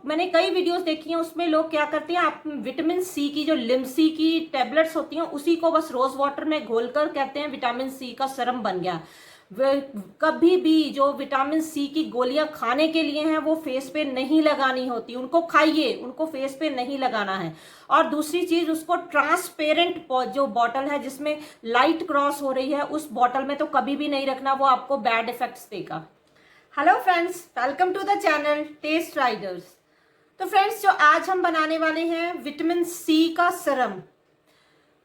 मैंने कई वीडियोस देखी हैं, उसमें लोग क्या करते हैं, आप विटामिन सी की जो लिमसी की टैबलेट्स होती हैं उसी को बस रोज वाटर में घोलकर कहते हैं विटामिन सी का सीरम बन गया। कभी भी जो विटामिन सी की गोलियां खाने के लिए हैं वो फेस पे नहीं लगानी होती, उनको खाइए, उनको फेस पे नहीं लगाना है। और दूसरी चीज, उसको ट्रांसपेरेंट जो बॉटल है जिसमें लाइट क्रॉस हो रही है उस बॉटल में तो कभी भी नहीं रखना, वो आपको बैड इफेक्ट्स देगा। Hello friends, welcome to the channel test riders. तो फ्रेंड्स, जो आज हम बनाने वाले हैं विटामिन सी का सीरम,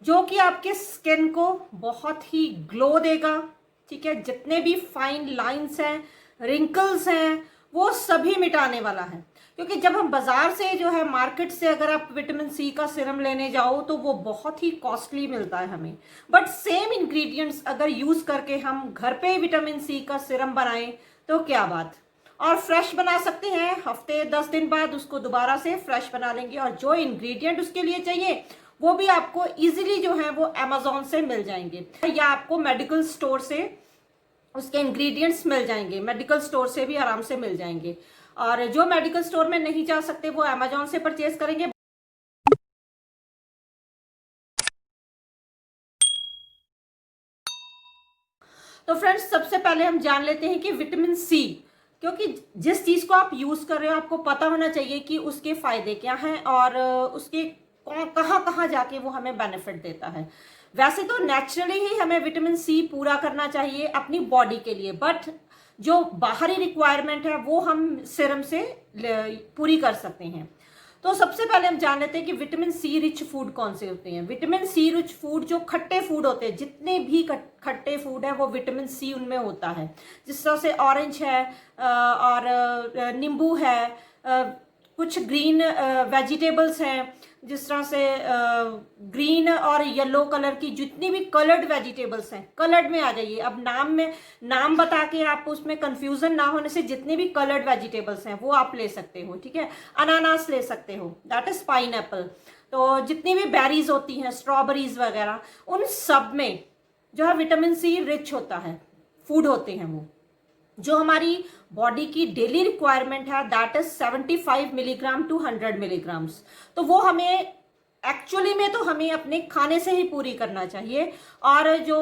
जो कि आपके स्किन को बहुत ही ग्लो देगा। ठीक है, जितने भी फाइन लाइंस हैं, रिंकल्स हैं, वो सभी मिटाने वाला है। क्योंकि जब हम बाजार से जो है मार्केट से अगर आप विटामिन सी का सीरम लेने जाओ तो वो बहुत ही कॉस्टली मिलता है हमें, बट सेम इंग्रेडिएंट्स अगर यूज करके हम घर पे विटामिन सी का सीरम बनाएं तो क्या बात। और फ्रेश बना सकते हैं, हफ्ते 10 दिन बाद उसको दोबारा से फ्रेश बना लेंगे। और जो इंग्रेडिएंट उसके लिए चाहिए वो भी आपको इजीली जो है वो अमेजोन से मिल जाएंगे, या आपको मेडिकल स्टोर से उसके इंग्रेडिएंट्स मिल जाएंगे, मेडिकल स्टोर से भी आराम से मिल जाएंगे। और जो मेडिकल स्टोर में नहीं जा सकते वो अमेजोन से परचेज करेंगे। तो फ्रेंड्स, सबसे पहले हम जान लेते हैं कि विटामिन सी, क्योंकि जिस चीज को आप यूज कर रहे हो आपको पता होना चाहिए कि उसके फायदे क्या हैं और उसके कहाँ कहाँ जाके वो हमें बेनिफिट देता है। वैसे तो नेचुरली ही हमें विटामिन सी पूरा करना चाहिए अपनी बॉडी के लिए, बट जो बाहरी रिक्वायरमेंट है वो हम सीरम से पूरी कर सकते हैं। तो सबसे पहले हम जान लेते हैं कि विटामिन सी रिच फूड कौन से होते हैं। विटामिन सी रिच फूड जो खट्टे फूड होते हैं, जितने भी खट्टे फूड है वो विटामिन सी उनमें होता है। जिस तरह से ऑरेंज है और नींबू है, कुछ ग्रीन वेजिटेबल्स हैं, जिस तरह से ग्रीन और येलो कलर की जितनी भी कलर्ड वेजिटेबल्स हैं, कलर्ड में आ जाइए। अब नाम बता के आप उसमें कंफ्यूजन ना होने से, जितने भी कलर्ड वेजिटेबल्स हैं वो आप ले सकते हो। ठीक है, अनानास ले सकते हो, दैट इज पाइनएप्पल। तो जितनी भी बेरीज होती हैं, स्ट्रॉबेरीज वगैरह, उन सब में जो है विटामिन सी रिच होता है, फूड होते हैं वो। जो हमारी बॉडी की डेली रिक्वायरमेंट है that is 75 milligram to 100 milligrams. तो वो हमें एक्चुअली में तो हमें अपने खाने से ही पूरी करना चाहिए, और जो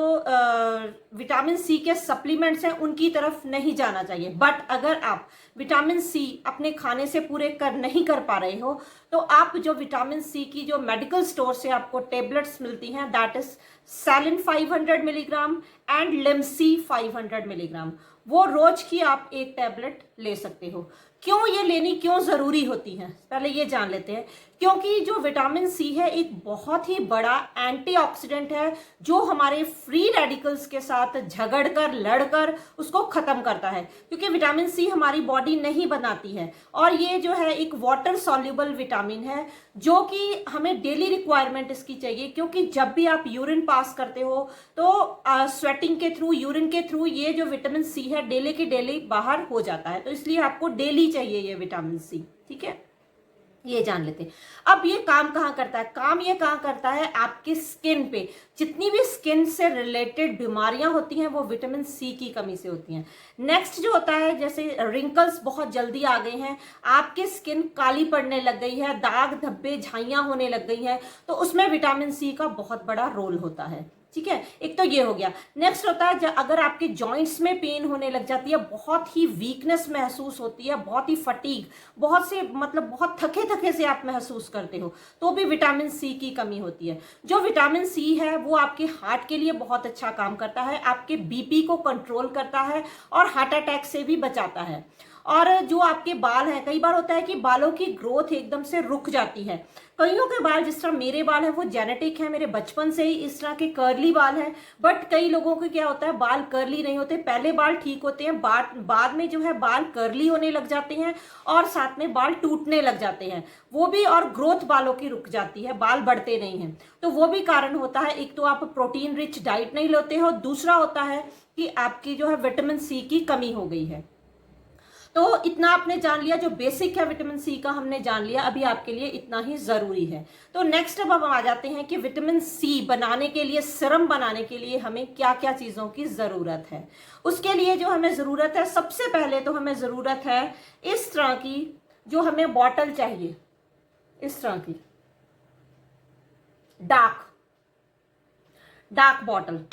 विटामिन सी के सप्लीमेंट्स हैं उनकी तरफ नहीं जाना चाहिए। बट अगर आप विटामिन सी अपने खाने से पूरे नहीं कर पा रहे हो तो आप जो विटामिन सी की जो मेडिकल स्टोर से आपको टेबलेट्स मिलती हैं that is Celin 500 milligram and Limcee 500 milligram, वो रोज की आप एक टैबलेट ले सकते हो। क्यों ये लेनी क्यों जरूरी होती है, पहले ये जान लेते हैं। क्योंकि जो विटामिन सी है एक बहुत ही बड़ा एंटीऑक्सीडेंट है, जो हमारे फ्री रेडिकल्स के साथ झगड़कर लड़कर उसको खत्म करता है। क्योंकि विटामिन सी हमारी बॉडी नहीं बनाती है, और ये जो है एक वाटर सॉल्युबल विटामिन है, जो कि हमें डेली रिक्वायरमेंट इसकी चाहिए। क्योंकि जब भी आप यूरिन पास करते हो तो स्वेटिंग के थ्रू, यूरिन के थ्रू ये जो विटामिन सी है डेली की डेली बाहर हो जाता है। तो इसलिए आपको डेली चाहिए ये विटामिन सी। ठीक है, ये जान लेते हैं। अब ये काम कहाँ करता है, काम ये कहाँ करता है आपकी स्किन पे। जितनी भी स्किन से रिलेटेड बीमारियां होती हैं वो विटामिन सी की कमी से होती हैं। नेक्स्ट जो होता है, जैसे रिंकल्स बहुत जल्दी आ गए हैं, आपकी स्किन काली पड़ने लग गई है, दाग धब्बे झाइयां होने लग गई है, तो उसमें विटामिन सी का बहुत बड़ा रोल होता है। ठीक है, एक तो ये हो गया। नेक्स्ट होता है अगर आपके जॉइंट्स में पेन होने लग जाती है, बहुत ही वीकनेस महसूस होती है, बहुत ही फटीग, बहुत से मतलब बहुत थके थके से आप महसूस करते हो, तो भी विटामिन सी की कमी होती है। जो विटामिन सी है वो आपके हार्ट के लिए बहुत अच्छा काम करता है, आपके बीपी को कंट्रोल करता है और हार्ट अटैक से भी बचाता है। और जो आपके बाल हैं, कई बार होता है कि बालों की ग्रोथ एकदम से रुक जाती है। कईयों के बाल, जिस तरह मेरे बाल हैं वो जेनेटिक है, मेरे बचपन से ही इस तरह के कर्ली बाल हैं। बट कई लोगों के क्या होता है, बाल कर्ली नहीं होते, पहले बाल ठीक होते हैं, बाद में जो है बाल कर्ली होने लग जाते हैं और साथ में बाल टूटने लग जाते हैं वो भी, और ग्रोथ बालों की रुक जाती है, बाल बढ़ते नहीं हैं। तो वो भी कारण होता है। एक तो आप प्रोटीन रिच डाइट नहीं लेते हो, दूसरा होता है कि आपकी जो है विटामिन सी की कमी हो गई है। तो इतना आपने जान लिया, जो बेसिक है विटामिन सी का हमने जान लिया, अभी आपके लिए इतना ही जरूरी है। तो नेक्स्ट अब हम आ जाते हैं कि विटामिन सी बनाने के लिए, सीरम बनाने के लिए हमें क्या क्या चीजों की जरूरत है। उसके लिए जो हमें जरूरत है, सबसे पहले तो हमें जरूरत है इस तरह की जो हमें बॉटल चाहिए, इस तरह की डार्क बॉटल,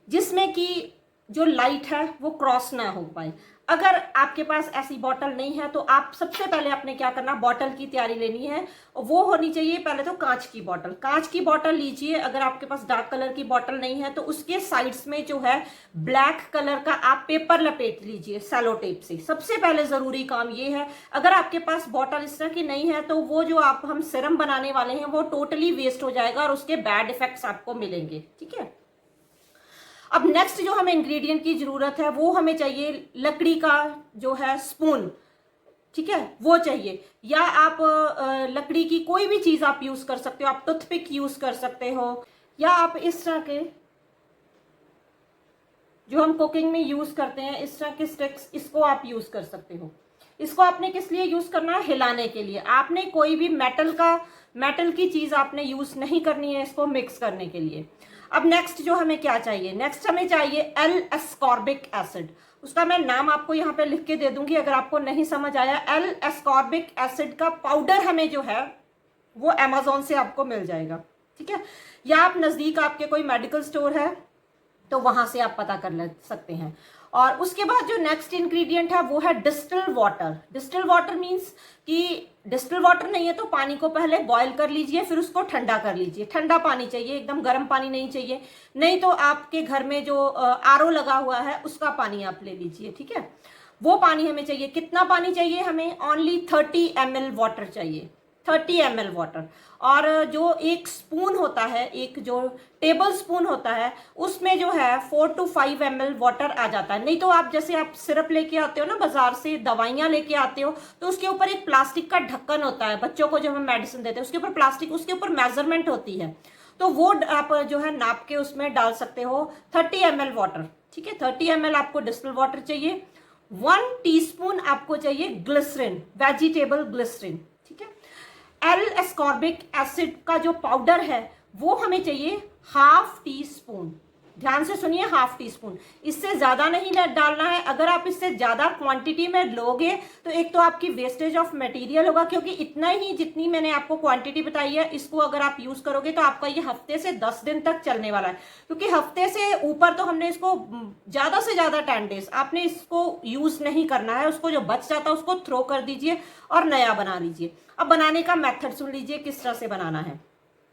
जिसमें कि जो लाइट है वो क्रॉस ना हो पाए। अगर आपके पास ऐसी बॉटल नहीं है तो आप सबसे पहले आपने क्या करना, बॉटल की तैयारी लेनी है। वो होनी चाहिए पहले तो कांच की बॉटल। कांच की बॉटल लीजिए। अगर आपके पास डार्क कलर की बॉटल नहीं है तो उसके साइड्स में जो है ब्लैक कलर का आप पेपर लपेट लीजिए सेलो टेप से। सबसे पहले जरूरी काम ये है। अगर आपके पास बॉटल इस तरह की नहीं है तो वो जो हम सिरम बनाने वाले हैं वो टोटली वेस्ट हो जाएगा और उसके बैड इफेक्ट्स आपको मिलेंगे। ठीक है। अब नेक्स्ट जो हमें इंग्रेडिएंट की जरूरत है वो हमें चाहिए लकड़ी का जो है स्पून। ठीक है, वो चाहिए। या आप लकड़ी की कोई भी चीज आप यूज कर सकते हो। आप टूथपिक यूज कर सकते हो, या आप इस तरह के जो हम कुकिंग में यूज करते हैं इस तरह के स्टिक्स, इसको आप यूज कर सकते हो। इसको आपने किस लिए यूज करना है, हिलाने के लिए। आपने कोई भी मेटल की चीज आपने यूज नहीं करनी है इसको मिक्स करने के लिए। अब नेक्स्ट जो हमें क्या चाहिए, नेक्स्ट हमें चाहिए एल एस्कॉर्बिक एसिड। उसका मैं नाम आपको यहाँ पे लिख के दे दूंगी अगर आपको नहीं समझ आया। एल एस्कॉर्बिक एसिड का पाउडर हमें जो है वो अमेजोन से आपको मिल जाएगा। ठीक है, या आप नजदीक आपके कोई मेडिकल स्टोर है तो वहां से आप पता कर सकते हैं। और उसके बाद जो नेक्स्ट इंग्रेडिएंट है वो है distil water. Distil water means कि डिस्टिल वाटर नहीं है तो पानी को पहले बॉईल कर लीजिए, फिर उसको ठंडा कर लीजिए। ठंडा पानी चाहिए, एकदम गर्म पानी नहीं चाहिए। नहीं तो आपके घर में जो आरओ लगा हुआ है उसका पानी आप ले लीजिए। ठीक है, वो पानी हमें चाहिए। कितना पानी चाहिए हमें, ओनली 30 ml वाटर चाहिए। 30 ml वाटर। और जो एक स्पून होता है, एक जो टेबल स्पून होता है उसमें जो है 4 to 5 ml वाटर आ जाता है। नहीं तो आप जैसे आप सिरप लेके आते हो ना बाजार से, दवाइयां लेके आते हो तो उसके ऊपर एक प्लास्टिक का ढक्कन होता है। बच्चों को जब हम मेडिसिन देते हैं उसके ऊपर प्लास्टिक, उसके ऊपर मेजरमेंट होती है, तो वो आप जो है नाप के उसमें डाल सकते हो 30 ml वाटर। ठीक है, 30 ml आपको डिस्टिल वाटर चाहिए। 1 टीस्पून आपको चाहिए ग्लिसरीन, वेजिटेबल ग्लिसरीन। ठीक है, एल एस्कॉर्बिक एसिड का जो पाउडर है वो हमें चाहिए हाफ टी स्पून। ध्यान से सुनिए, हाफ टी स्पून, इससे ज्यादा नहीं डालना है। अगर आप इससे ज्यादा क्वांटिटी में लोगे तो एक तो आपकी वेस्टेज ऑफ मटेरियल होगा, क्योंकि इतना ही जितनी मैंने आपको क्वांटिटी बताई है इसको अगर आप यूज करोगे तो आपका ये हफ्ते से 10 दिन तक चलने वाला है। क्योंकि हफ्ते से ऊपर तो हमने इसको ज्यादा से ज्यादा 10 डेज आपने इसको यूज नहीं करना है। उसको जो बच जाता है उसको थ्रो कर दीजिए और नया बना लीजिए। अब बनाने का मेथड सुन लीजिए किस तरह से बनाना है।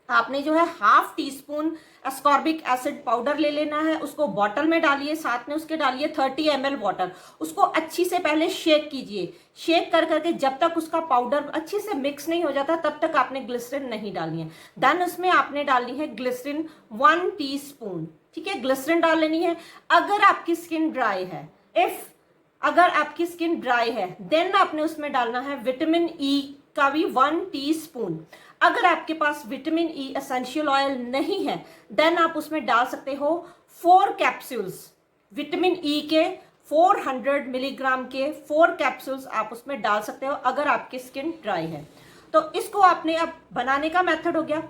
आपने जो है half tea spoon ascorbic acid powder ले लेना है, उसको बॉटल में डालिए, साथ में उसके डालिए 30 ml वाटर। उसको अच्छी से पहले शेक कीजिए। शेक कर करके जब तक उसका पाउडर अच्छी से मिक्स नहीं हो जाता तब तक आपने ग्लिसरीन नहीं डालनी है। देन उसमें आपने डालनी है ग्लिसरीन 1 टीस्पून। ठीक है, ग्लिसरीन डाल लेनी है। अगर आपकी स्किन ड्राई है, अगर आपकी स्किन ड्राई है देन आपने उसमें डालना है विटामिन ई का भी 1 टीस्पून। अगर आपके पास विटामिन ई एसेंशियल ऑयल नहीं है देन आप उसमें डाल सकते हो 4 कैप्सूल्स विटामिन ई के। 400 मिलीग्राम के 4 कैप्सूल्स आप उसमें डाल सकते हो अगर आपकी स्किन ड्राई है। तो इसको आपने, अब बनाने का मेथड हो गया।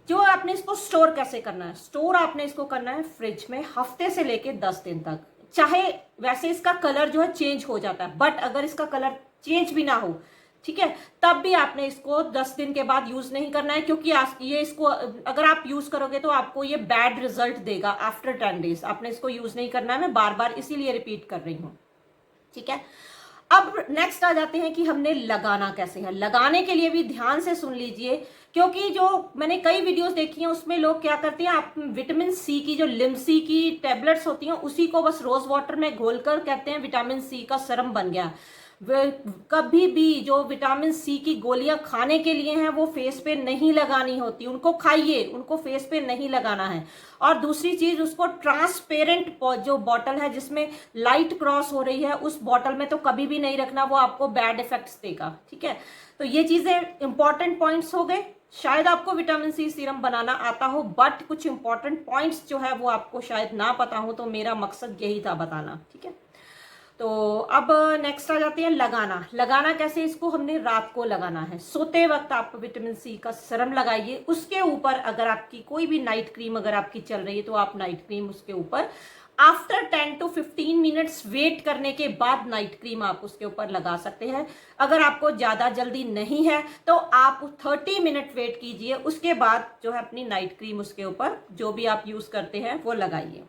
जो आपने इसको स्टोर कैसे करना है, स्टोर आपने इसको करना है फ्रिज में हफ्ते से लेके 10 दिन तक। चाहे वैसे इसका कलर जो है चेंज हो जाता है, बट अगर इसका कलर चेंज भी ना हो, ठीक है, तब भी आपने इसको 10 दिन के बाद यूज नहीं करना है, क्योंकि ये इसको अगर आप यूज करोगे तो आपको ये बैड रिजल्ट देगा आफ्टर 10 डेज। आपने इसको यूज नहीं करना है, मैं बार बार इसीलिए रिपीट कर रही हूं। ठीक है, अब नेक्स्ट आ जाते हैं कि हमने लगाना कैसे है। लगाने के लिए भी ध्यान से सुन लीजिए, क्योंकि जो मैंने कई वीडियोस देखी हैं उसमें लोग क्या करते हैं, आप विटामिन सी की जो लिम्सी की टैबलेट्स होती हैं उसी को बस रोज वाटर में घोलकर कहते हैं विटामिन सी का सीरम बन गया। कभी भी जो विटामिन सी की गोलियां खाने के लिए हैं वो फेस पे नहीं लगानी होती। उनको खाइए, उनको फेस पे नहीं लगाना है। और दूसरी चीज, उसको ट्रांसपेरेंट जो बॉटल है जिसमें लाइट क्रॉस हो रही है उस बॉटल में तो कभी भी नहीं रखना, वो आपको बैड इफेक्ट्स देगा। ठीक है, तो ये चीजें इंपॉर्टेंट पॉइंट्स हो गए। शायद आपको विटामिन सी सीरम बनाना आता हो, बट कुछ इंपॉर्टेंट पॉइंट्स जो है वो आपको शायद ना पता हो, तो मेरा मकसद यही था बताना। ठीक है, तो अब नेक्स्ट आ जाते हैं लगाना। लगाना कैसे, इसको हमने रात को लगाना है। सोते वक्त आप विटामिन सी का सीरम लगाइए। उसके ऊपर अगर आपकी कोई भी नाइट क्रीम अगर आपकी चल रही है तो आप नाइट क्रीम उसके ऊपर आफ्टर 10 to 15 मिनट्स वेट करने के बाद नाइट क्रीम आप उसके ऊपर लगा सकते हैं। अगर आपको ज़्यादा जल्दी नहीं है तो आप 30 मिनट वेट कीजिए, उसके बाद जो है अपनी नाइट क्रीम उसके ऊपर जो भी आप यूज़ करते हैं वो लगाइए।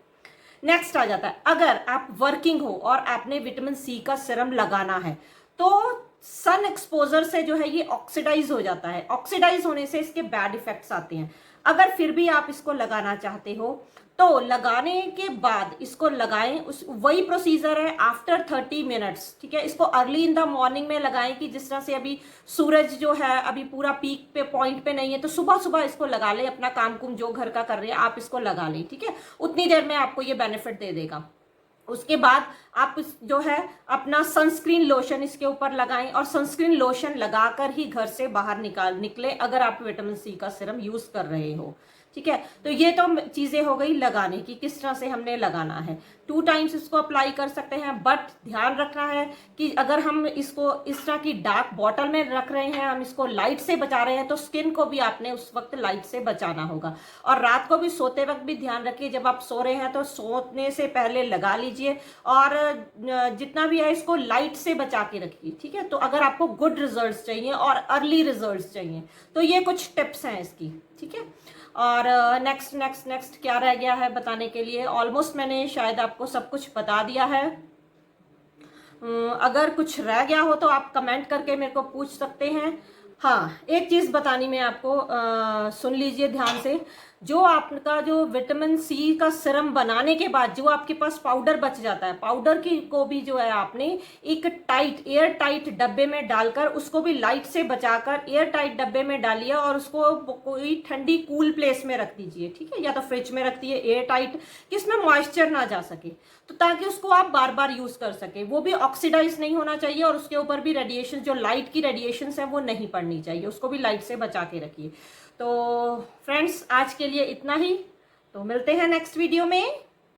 नेक्स्ट आ जाता है, अगर आप वर्किंग हो और आपने विटामिन सी का सीरम लगाना है तो सन एक्सपोजर से जो है ये ऑक्सीडाइज हो जाता है। ऑक्सीडाइज होने से इसके बैड इफेक्ट्स आते हैं। अगर फिर भी आप इसको लगाना चाहते हो तो लगाने के बाद इसको लगाएं, उस वही प्रोसीजर है आफ्टर 30 मिनट्स, ठीक है। इसको अर्ली इन द मॉर्निंग में लगाएं कि जिस तरह से अभी सूरज जो है अभी पूरा पीक पे पॉइंट पे नहीं है तो सुबह सुबह इसको लगा लें, अपना काम कुम जो घर का कर रहे हैं आप इसको लगा लें, ठीक है। उतनी देर में आपको ये बेनिफिट दे देगा। उसके बाद आप जो है अपना सनस्क्रीन लोशन इसके ऊपर लगाएं और सनस्क्रीन लोशन लगाकर ही घर से बाहर निकले अगर आप विटामिन सी का सीरम यूज कर रहे हो, ठीक है। तो ये तो चीजें हो गई लगाने की, किस तरह से हमने लगाना है। 2 टाइम्स इसको अप्लाई कर सकते हैं, बट ध्यान रखना है कि अगर हम इसको इस तरह की डार्क बॉटल में रख रहे हैं, हम इसको लाइट से बचा रहे हैं तो स्किन को भी आपने उस वक्त लाइट से बचाना होगा। और रात को भी सोते वक्त भी ध्यान रखिए, जब आप सो रहे हैं तो सोने से पहले लगा लीजिए और जितना भी है इसको लाइट से बचा के रखिए, ठीक है। तो अगर आपको गुड रिजल्ट्स चाहिए और अर्ली रिजल्ट्स चाहिए तो ये कुछ टिप्स हैं इसकी, ठीक है। और नेक्स्ट क्या रह गया है बताने के लिए? ऑलमोस्ट मैंने शायद आपको सब कुछ बता दिया है। अगर कुछ रह गया हो तो आप कमेंट करके मेरे को पूछ सकते हैं। हाँ, एक चीज़ बतानी मैं आपको, सुन लीजिए ध्यान से। जो आपका जो विटामिन सी का सीरम बनाने के बाद जो आपके पास पाउडर बच जाता है, पाउडर की को भी जो है आपने एक एयर टाइट डब्बे में डालकर उसको भी लाइट से बचाकर एयर टाइट डब्बे में डालिए और उसको कोई ठंडी कूल प्लेस में रख दीजिए, ठीक है। या तो फ्रिज में रख दिए एयर टाइट कि इसमें मॉइस्चर ना जा सके, तो ताकि उसको आप बार बार यूज कर सके। वो भी ऑक्सीडाइज नहीं होना चाहिए और उसके ऊपर भी रेडिएशन, जो लाइट की रेडिएशन है वो नहीं पड़नी चाहिए, उसको भी लाइट से बचा के रखिए। तो फ्रेंड्स आज के लिए इतना ही, तो मिलते हैं नेक्स्ट वीडियो में।